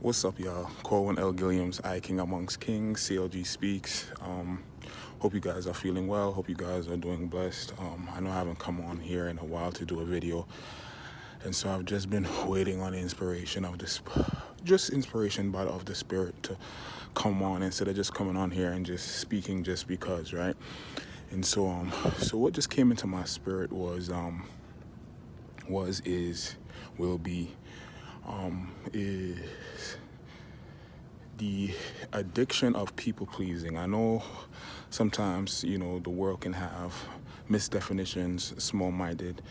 What's up, y'all? Corwin L. Gilliams, I King Amongst Kings, CLG Speaks. Hope you guys are feeling well. Hope you guys are doing blessed. I know I haven't come on here in a while to do a video, and so I've just been waiting on the inspiration of this, just inspiration, but of the Spirit to come on instead of just coming on here and just speaking just because, right? And so what just came into my spirit is the addiction of people pleasing. I know sometimes, the world can have misdefinitions, small-minded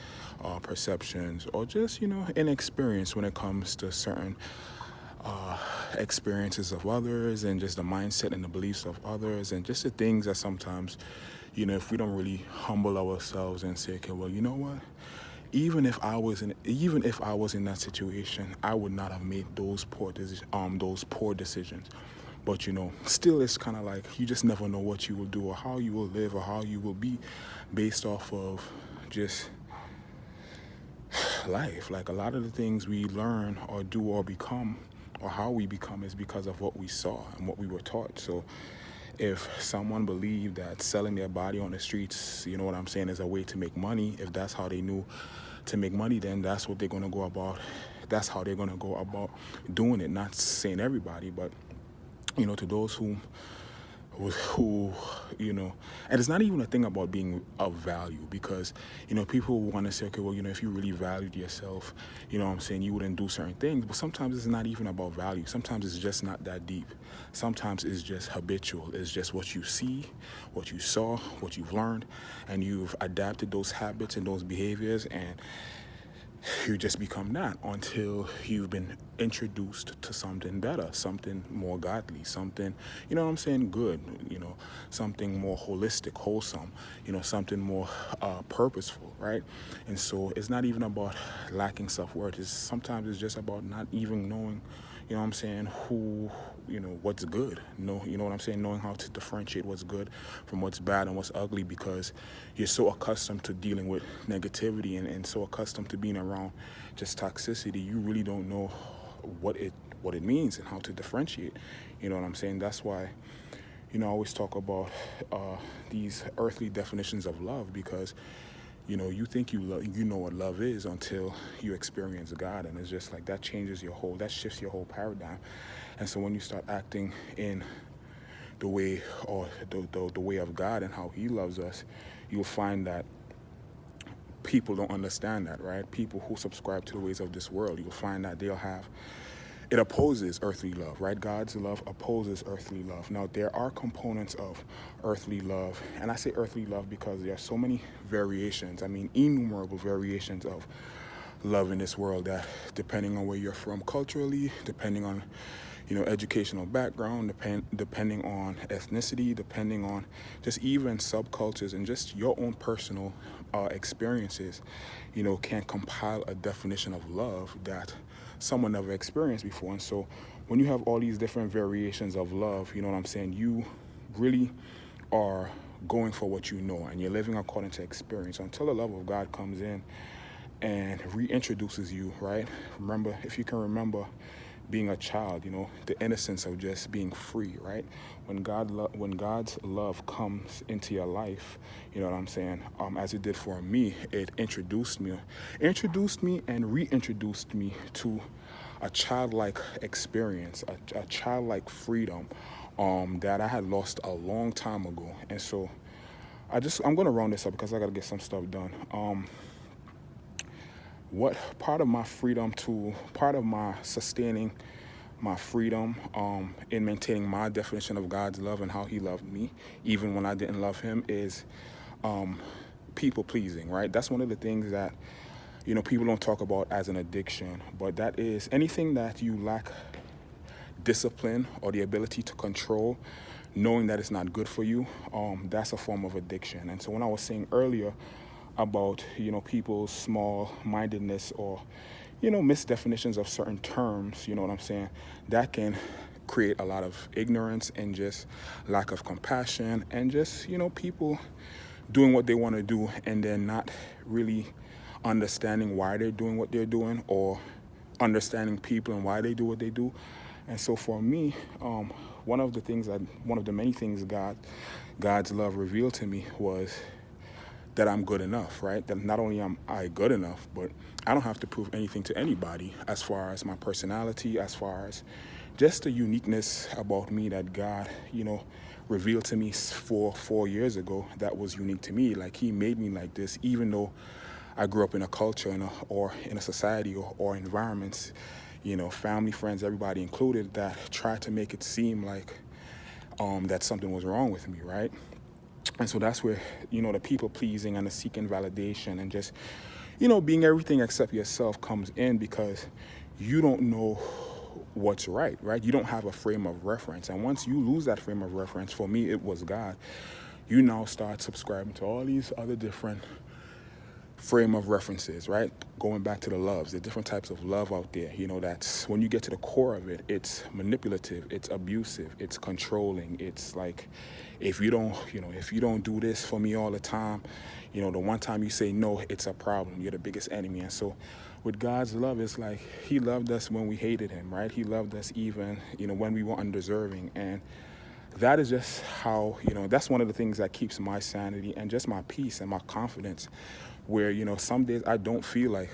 perceptions, or just, inexperience when it comes to certain experiences of others and just the mindset and the beliefs of others and just the things that sometimes, if we don't really humble ourselves and say, okay, well, you know what? Even if I was in that situation, I would not have made those poor decisions. But still, it's kind of like you just never know what you will do or how you will live or how you will be, based off of just life. Like a lot of the things we learn or do or become, or how we become, is because of what we saw and what we were taught. So if someone believed that selling their body on the streets, is a way to make money, if that's how they knew to make money, then that's what they're going to go about. That's how they're going to go about doing it. Not saying everybody, but, to those who, and it's not even a thing about being of value, because, people want to say, okay, well, if you really valued yourself, you wouldn't do certain things. But sometimes it's not even about value. Sometimes it's just not that deep. Sometimes it's just habitual. It's just what you see, what you saw, what you've learned, and you've adapted those habits and those behaviors, and you just become that until you've been introduced to something better, something more godly, something, good, something more holistic, wholesome, something more purposeful, right? And so it's not even about lacking self-worth. Sometimes it's just about not even knowing, who, what's good. Knowing how to differentiate what's good from what's bad and what's ugly, because you're so accustomed to dealing with negativity and so accustomed to being around just toxicity, you really don't know what it means and how to differentiate. That's why, I always talk about these earthly definitions of love, because you think you know what love is until you experience God, and it's just like that shifts your whole paradigm. And so when you start acting in the way or the way of God and how He loves us, you'll find that people don't understand that, right? People who subscribe to the ways of this world, you'll find that it opposes earthly love, right? God's love opposes earthly love. Now, there are components of earthly love, and I say earthly love because there are so many variations, innumerable variations of love in this world, that depending on where you're from culturally, depending on, educational background, depending on ethnicity, depending on just even subcultures and just your own personal experiences, can compile a definition of love that someone never experienced before. And so when you have all these different variations of love, you really are going for what you know, and you're living according to experience until the love of God comes in and reintroduces you, right? Remember, if you can remember being a child, the innocence of just being free, right? When God's love comes into your life, as it did for me, it introduced me and reintroduced me to a childlike experience, a childlike freedom that I had lost a long time ago. And so I'm going to round this up because I got to get some stuff done. What part of my sustaining my freedom in maintaining my definition of God's love and how He loved me, even when I didn't love Him, is people pleasing, right? That's one of the things that, people don't talk about as an addiction, but that is anything that you lack discipline or the ability to control, knowing that it's not good for you, that's a form of addiction. And so when I was saying earlier about, people's small-mindedness or, misdefinitions of certain terms, that can create a lot of ignorance and just lack of compassion and just, people doing what they want to do and then not really understanding why they're doing what they're doing, or understanding people and why they do what they do. And so for me, one of the many things God's love revealed to me was that I'm good enough, right? That not only am I good enough, but I don't have to prove anything to anybody as far as my personality, as far as just the uniqueness about me that God, revealed to me 4 years ago that was unique to me. Like he made me like this, even though I grew up in a culture or in a society or environments, family, friends, everybody included, that tried to make it seem like that something was wrong with me, right? And so that's where, the people pleasing and the seeking validation and just, being everything except yourself comes in, because you don't know what's right, right? You don't have a frame of reference. And once you lose that frame of reference, for me, it was God, you now start subscribing to all these other different frame of references, right? Going back to the loves, the different types of love out there, that's when you get to the core of it, it's manipulative, it's abusive, it's controlling. It's like, if you don't do this for me all the time, the one time you say no, it's a problem. You're the biggest enemy. And so with God's love, it's like he loved us when we hated him, right? He loved us even, when we were undeserving. And that is just how, that's one of the things that keeps my sanity and just my peace and my confidence, where, some days I don't feel like,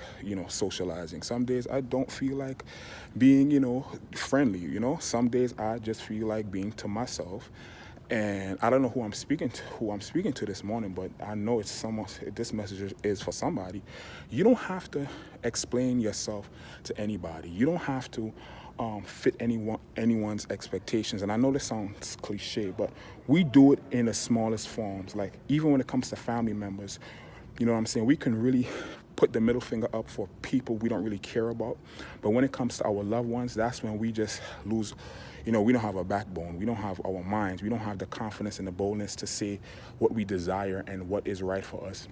socializing. Some days I don't feel like being, friendly, Some days I just feel like being to myself. And I don't know who I'm speaking to this morning, but I know it's someone, this message is for somebody. You don't have to explain yourself to anybody. You don't have to fit anyone's expectations. And I know this sounds cliche, but we do it in the smallest forms. Like even when it comes to family members, you know what I'm saying? We can really put the middle finger up for people we don't really care about. But when it comes to our loved ones, that's when we just lose. We don't have a backbone. We don't have our minds. We don't have the confidence and the boldness to say what we desire and what is right for us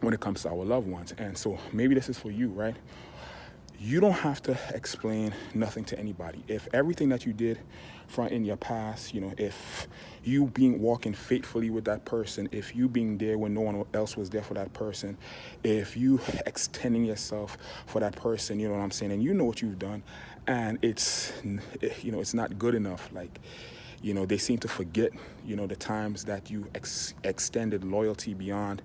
when it comes to our loved ones. And so maybe this is for you, right? You don't have to explain nothing to anybody. If everything that you did in your past, if you walking faithfully with that person, if you being there when no one else was there for that person, if you extending yourself for that person, you know what I'm saying, and you know what you've done, and it's not good enough. Like, they seem to forget, the times that you extended loyalty beyond,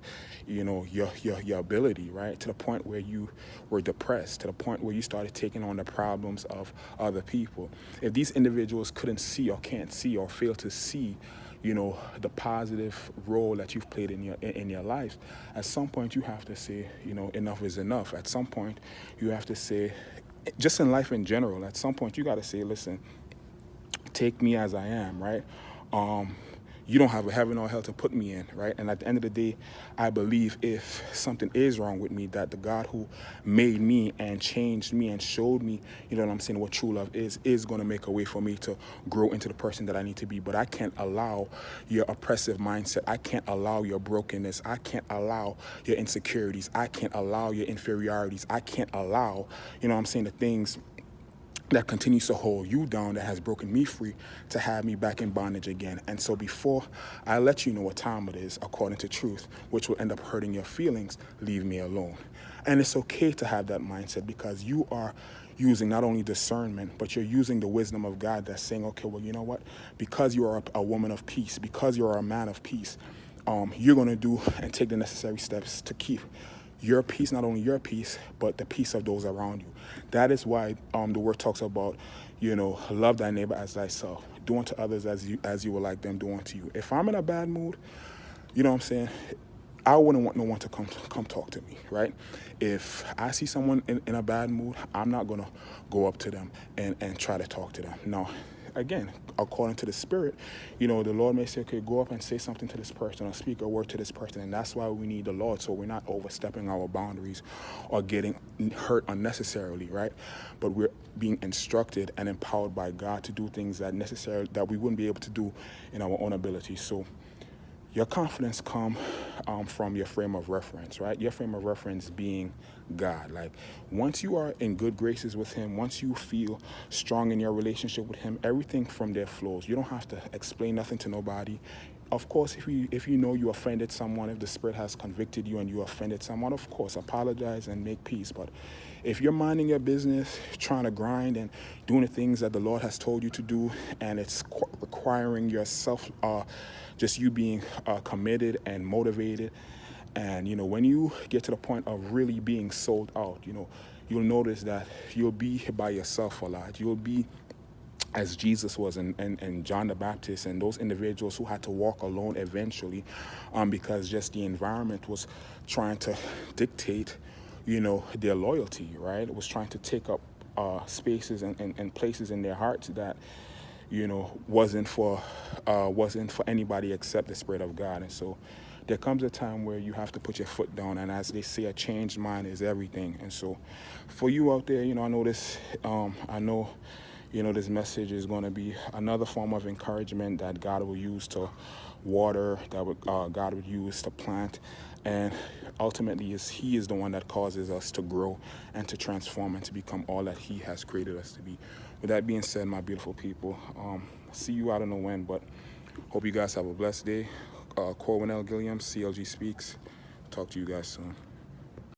your ability, right? To the point where you were depressed, to the point where you started taking on the problems of other people. If these individuals couldn't see or can't see or fail to see, the positive role that you've played in your life, at some point you have to say, enough is enough. At some point you have to say, just in life in general, at some point you got to say, listen, take me as I am, right? You don't have a heaven or hell to put me in, right? And at the end of the day, I believe if something is wrong with me, that the God who made me and changed me and showed me, what true love is going to make a way for me to grow into the person that I need to be. But I can't allow your oppressive mindset. I can't allow your brokenness. I can't allow your insecurities. I can't allow your inferiorities. I can't allow, the things that continues to hold you down, that has broken me free, to have me back in bondage again. And so before I let you know what time it is, according to truth, which will end up hurting your feelings, leave me alone. And it's okay to have that mindset, because you are using not only discernment, but you're using the wisdom of God that's saying, okay, well, you know what? Because you are a woman of peace, because you are a man of peace, you're going to do and take the necessary steps to keep your peace, not only your peace, but the peace of those around you. That is why the word talks about, love thy neighbor as thyself, do unto others as you would like them do unto you. If I'm in a bad mood, you know what I'm saying, I wouldn't want no one to come talk to me, right? If I see someone in a bad mood, I'm not going to go up to them and try to talk to them. No. Again, according to the Spirit, the Lord may say, okay, go up and say something to this person or speak a word to this person. And that's why we need the Lord, so we're not overstepping our boundaries or getting hurt unnecessarily, right? But we're being instructed and empowered by God to do things that we wouldn't be able to do in our own ability. So your confidence come from your frame of reference, right? Your frame of reference being God. Like, once you are in good graces with him, once you feel strong in your relationship with him, everything from there flows. You don't have to explain nothing to nobody. Of course, if you know you offended someone, if the Spirit has convicted you and you offended someone, of course, apologize and make peace. But if you're minding your business, trying to grind and doing the things that the Lord has told you to do, and it's requiring yourself, just you being committed and motivated, and when you get to the point of really being sold out, you'll notice that you'll be by yourself a lot. You'll be as Jesus was, and John the Baptist, and those individuals who had to walk alone eventually, because just the environment was trying to dictate, their loyalty, right? It was trying to take up spaces and places in their hearts that, wasn't for anybody except the Spirit of God. And so there comes a time where you have to put your foot down, and as they say, a changed mind is everything. And so for you out there, I know this, this message is going to be another form of encouragement that God will use to water, God would use to plant, and ultimately he is the one that causes us to grow and to transform and to become all that he has created us to be. With that being said, my beautiful people, see you out in the wind, but hope you guys have a blessed day. Corwin L. Gilliam, CLG Speaks. Talk to you guys soon.